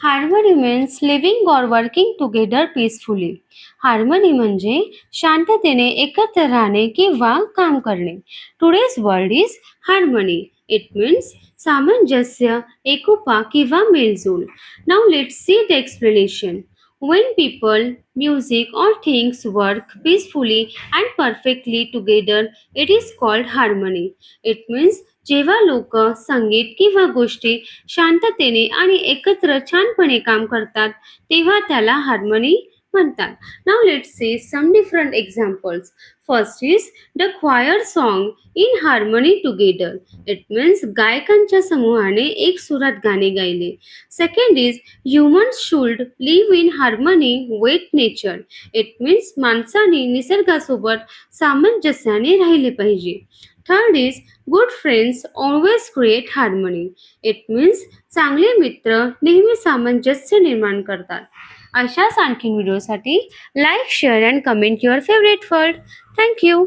Harmony means living और working together peacefully. Harmony म्हणजे शांततेने एकत्र राहणे किंवा काम करणे. Today's world is harmony. It means सामंजस्य, एकोपा किंवा मेलजोल. Now let's see the explanation. When people, music, or things work peacefully and perfectly together, it is called harmony. It means जेव्हा लोक, संगीत किंवा गोष्टी शांततेने आणि एकत्र छानपणे काम करतात तेव्हा त्याला हार्मनी म्हणतात. Now let's see some different examples. First is the choir song in harmony together. It means गायकांच्या समूहाने एक सुरात गाणे गायले. Second is humans should live in harmony with nature. It means माणसाने निसर्गासोबत सामंजस्याने राहिले पाहिजे. Third is good friends always create harmony. It means चांगले मित्र नेहमी सामंजस्य निर्माण करतात. अशाच आणखीन व्हिडिओसाठी like, share and comment your favourite word. Thank you.